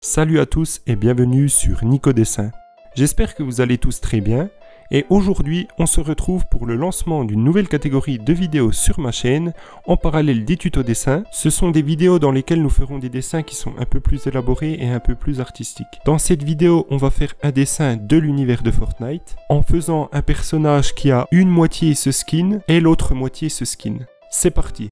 Salut à tous et bienvenue sur Nico Dessin. J'espère que vous allez tous très bien et aujourd'hui on se retrouve pour le lancement d'une nouvelle catégorie de vidéos sur ma chaîne en parallèle des tutos dessins. Ce sont des vidéos dans lesquelles nous ferons des dessins qui sont un peu plus élaborés et un peu plus artistiques. Dans cette vidéo on va faire un dessin de l'univers de Fortnite en faisant un personnage qui a une moitié ce skin et l'autre moitié ce skin. C'est parti!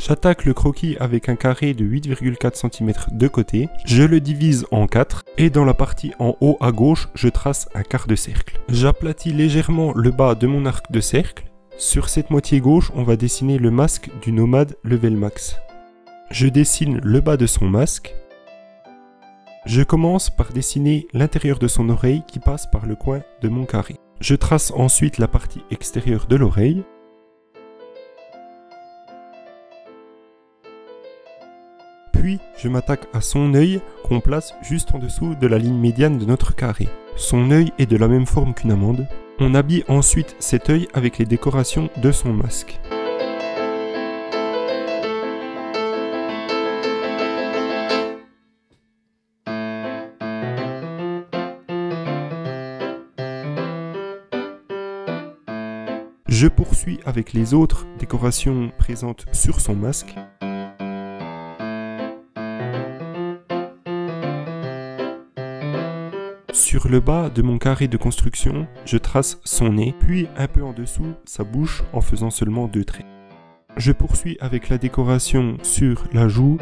J'attaque le croquis avec un carré de 8,4 cm de côté, je le divise en 4 et dans la partie en haut à gauche, je trace un quart de cercle. J'aplatis légèrement le bas de mon arc de cercle. Sur cette moitié gauche, on va dessiner le masque du nomade level max. Je dessine le bas de son masque. Je commence par dessiner l'intérieur de son oreille qui passe par le coin de mon carré. Je trace ensuite la partie extérieure de l'oreille. Puis, je m'attaque à son œil qu'on place juste en dessous de la ligne médiane de notre carré. Son œil est de la même forme qu'une amande. On habille ensuite cet œil avec les décorations de son masque. Je poursuis avec les autres décorations présentes sur son masque. Sur le bas de mon carré de construction, je trace son nez, puis un peu en dessous, sa bouche en faisant seulement 2 traits. Je poursuis avec la décoration sur la joue,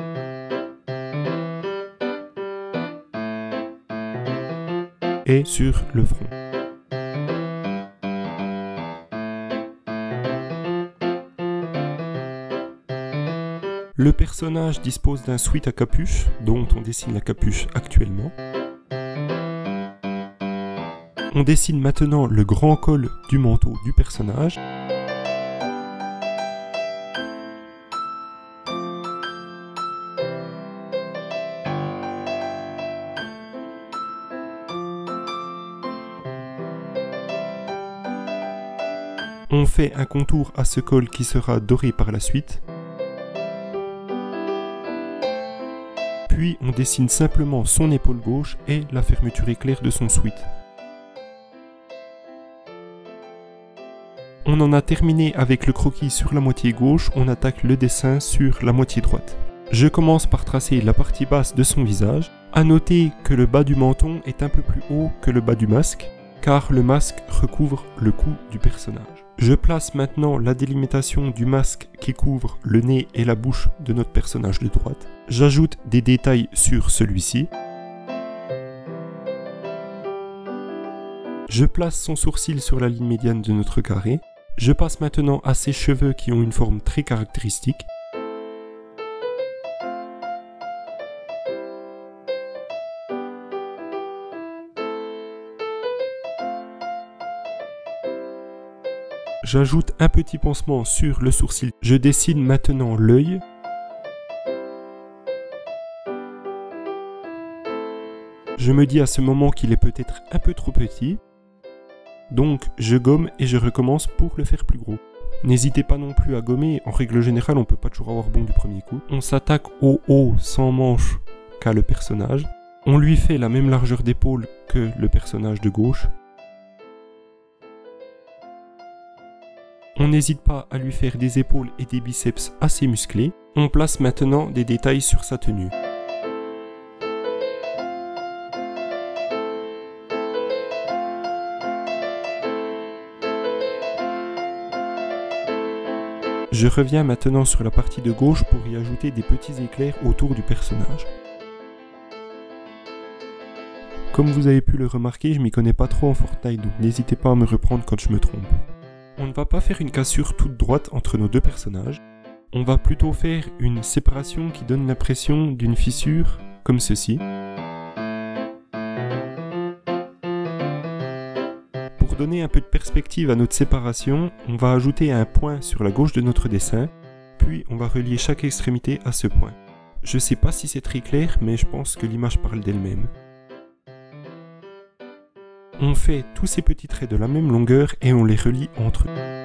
et sur le front. Le personnage dispose d'un sweat à capuche, dont on dessine la capuche actuellement. On dessine maintenant le grand col du manteau du personnage. On fait un contour à ce col qui sera doré par la suite. Puis on dessine simplement son épaule gauche et la fermeture éclair de son sweat. On en a terminé avec le croquis sur la moitié gauche, on attaque le dessin sur la moitié droite. Je commence par tracer la partie basse de son visage. À noter que le bas du menton est un peu plus haut que le bas du masque, car le masque recouvre le cou du personnage. Je place maintenant la délimitation du masque qui couvre le nez et la bouche de notre personnage de droite. J'ajoute des détails sur celui-ci. Je place son sourcil sur la ligne médiane de notre carré. Je passe maintenant à ses cheveux qui ont une forme très caractéristique. J'ajoute un petit pansement sur le sourcil. Je dessine maintenant l'œil. Je me dis à ce moment qu'il est peut-être un peu trop petit. Donc je gomme et je recommence pour le faire plus gros. N'hésitez pas non plus à gommer, en règle générale on peut pas toujours avoir bon du premier coup. On s'attaque au haut sans manche qu'a le personnage. On lui fait la même largeur d'épaule que le personnage de gauche. On n'hésite pas à lui faire des épaules et des biceps assez musclés. On place maintenant des détails sur sa tenue. Je reviens maintenant sur la partie de gauche pour y ajouter des petits éclairs autour du personnage. Comme vous avez pu le remarquer, je m'y connais pas trop en Fortnite, donc n'hésitez pas à me reprendre quand je me trompe. On ne va pas faire une cassure toute droite entre nos deux personnages. On va plutôt faire une séparation qui donne l'impression d'une fissure, comme ceci. Pour donner un peu de perspective à notre séparation, on va ajouter un point sur la gauche de notre dessin, puis on va relier chaque extrémité à ce point. Je sais pas si c'est très clair, mais je pense que l'image parle d'elle-même. On fait tous ces petits traits de la même longueur et on les relie entre eux.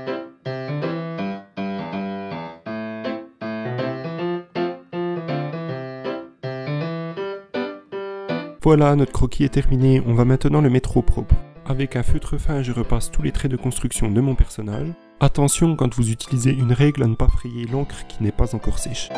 Voilà, notre croquis est terminé, on va maintenant le mettre au propre. Avec un feutre fin, je repasse tous les traits de construction de mon personnage. Attention quand vous utilisez une règle à ne pas frayer l'encre qui n'est pas encore sèche.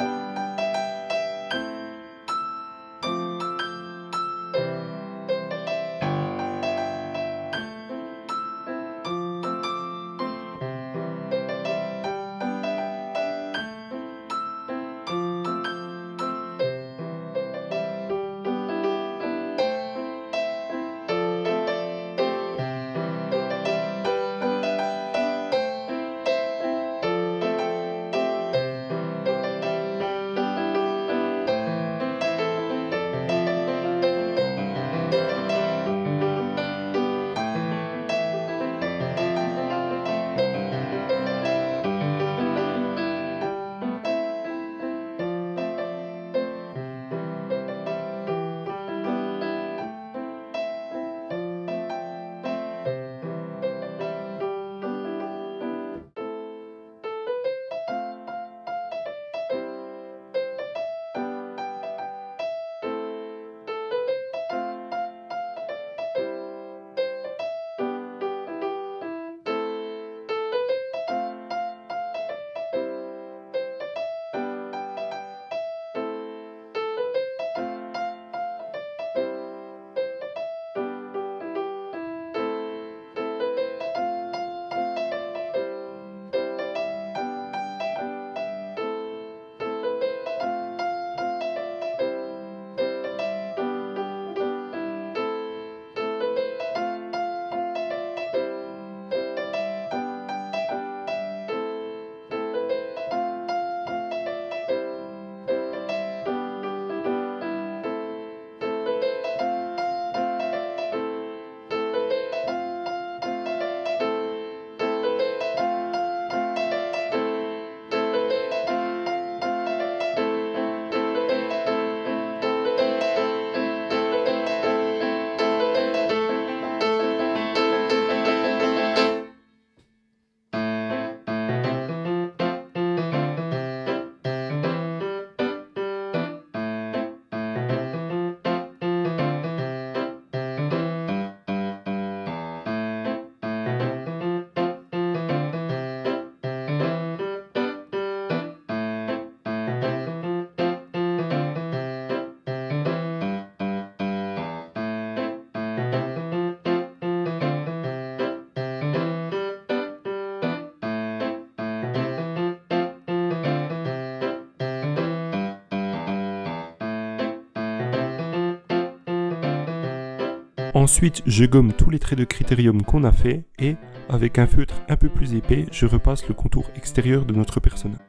Ensuite, je gomme tous les traits de critérium qu'on a fait et, avec un feutre un peu plus épais, je repasse le contour extérieur de notre personnage.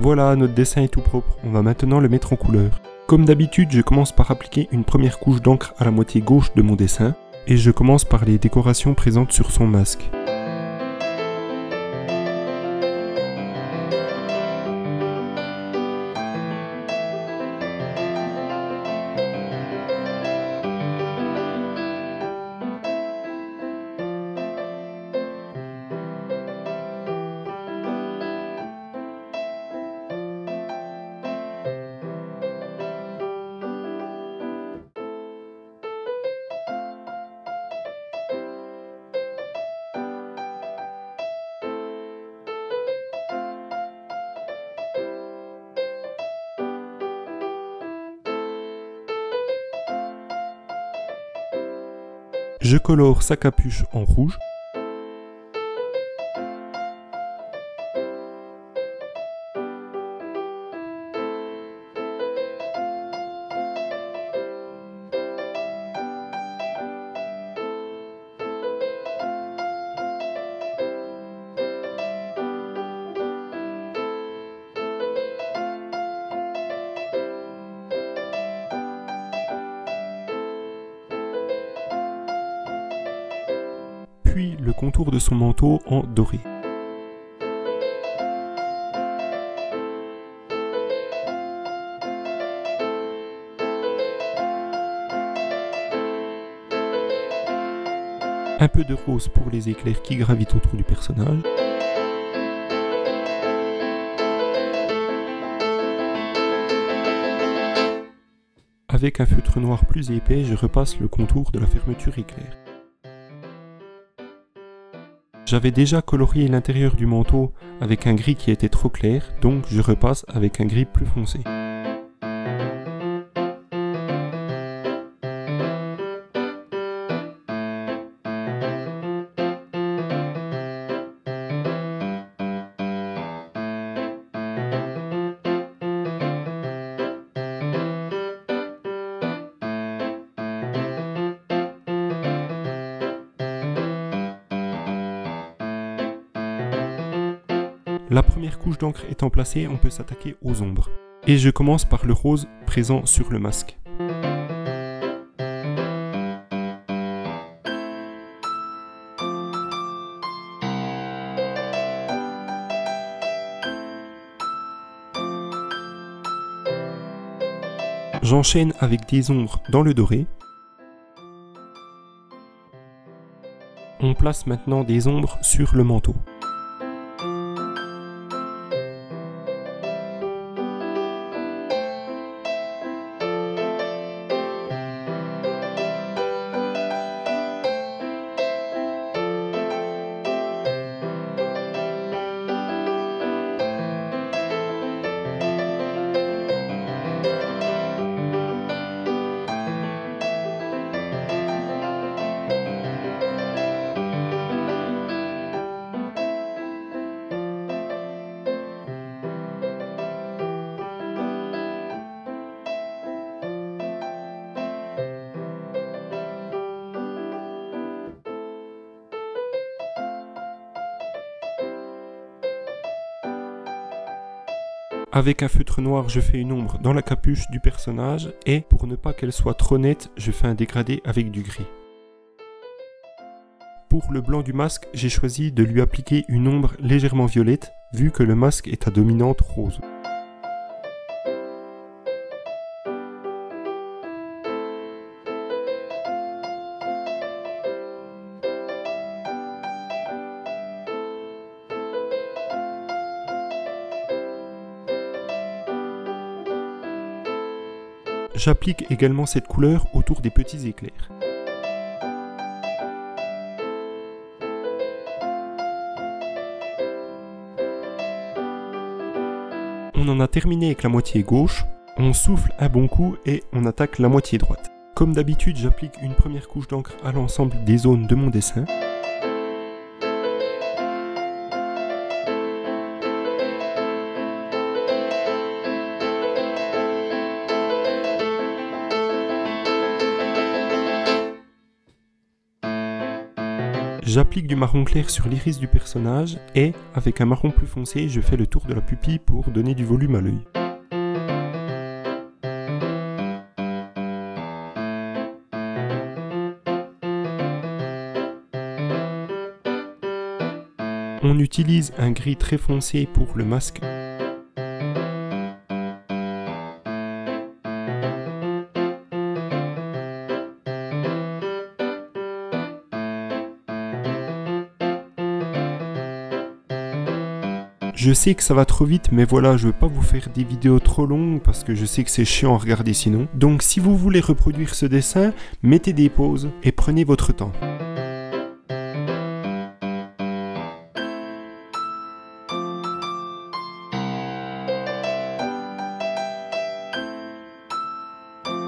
Voilà, notre dessin est tout propre, on va maintenant le mettre en couleur. Comme d'habitude, je commence par appliquer une première couche d'encre à la moitié gauche de mon dessin, et je commence par les décorations présentes sur son masque. Je colore sa capuche en rouge. Puis le contour de son manteau en doré. Un peu de rose pour les éclairs qui gravitent autour du personnage. Avec un feutre noir plus épais, je repasse le contour de la fermeture éclair. J'avais déjà colorié l'intérieur du manteau avec un gris qui était trop clair, donc je repasse avec un gris plus foncé. La première couche d'encre étant placée, on peut s'attaquer aux ombres. Et je commence par le rose présent sur le masque. J'enchaîne avec des ombres dans le doré. On place maintenant des ombres sur le manteau. Avec un feutre noir, je fais une ombre dans la capuche du personnage et pour ne pas qu'elle soit trop nette, je fais un dégradé avec du gris. Pour le blanc du masque, j'ai choisi de lui appliquer une ombre légèrement violette vu que le masque est à dominante rose. J'applique également cette couleur autour des petits éclairs. On en a terminé avec la moitié gauche, on souffle un bon coup et on attaque la moitié droite. Comme d'habitude, j'applique une première couche d'encre à l'ensemble des zones de mon dessin. J'applique du marron clair sur l'iris du personnage et, avec un marron plus foncé, je fais le tour de la pupille pour donner du volume à l'œil. On utilise un gris très foncé pour le masque. Je sais que ça va trop vite, mais voilà, je veux pas vous faire des vidéos trop longues parce que je sais que c'est chiant à regarder sinon. Donc si vous voulez reproduire ce dessin, mettez des pauses et prenez votre temps.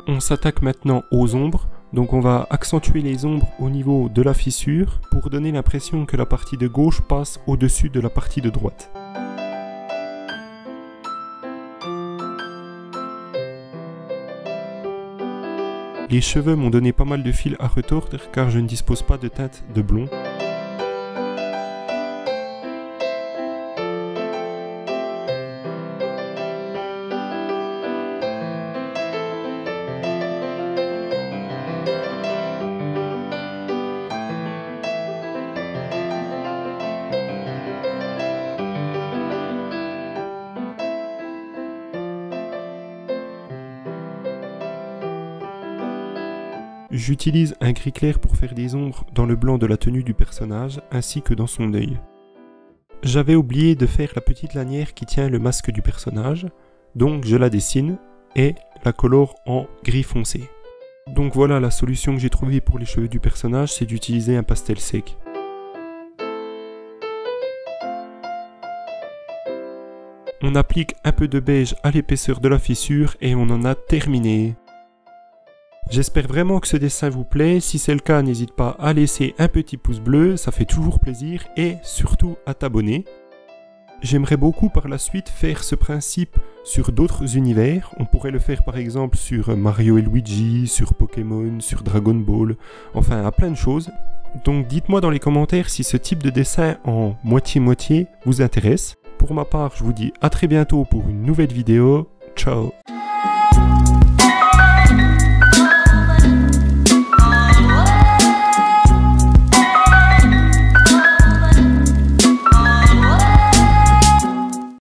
On s'attaque maintenant aux ombres. Donc on va accentuer les ombres au niveau de la fissure pour donner l'impression que la partie de gauche passe au-dessus de la partie de droite. Les cheveux m'ont donné pas mal de fil à retordre car je ne dispose pas de teinte de blond. J'utilise un gris clair pour faire des ombres dans le blanc de la tenue du personnage ainsi que dans son œil. J'avais oublié de faire la petite lanière qui tient le masque du personnage, donc je la dessine et la colore en gris foncé. Donc voilà, la solution que j'ai trouvée pour les cheveux du personnage, c'est d'utiliser un pastel sec. On applique un peu de beige à l'épaisseur de la fissure et on en a terminé. J'espère vraiment que ce dessin vous plaît, si c'est le cas n'hésite pas à laisser un petit pouce bleu, ça fait toujours plaisir, et surtout à t'abonner. J'aimerais beaucoup par la suite faire ce principe sur d'autres univers, on pourrait le faire par exemple sur Mario et Luigi, sur Pokémon, sur Dragon Ball, enfin à plein de choses. Donc dites-moi dans les commentaires si ce type de dessin en moitié-moitié vous intéresse. Pour ma part, je vous dis à très bientôt pour une nouvelle vidéo, ciao!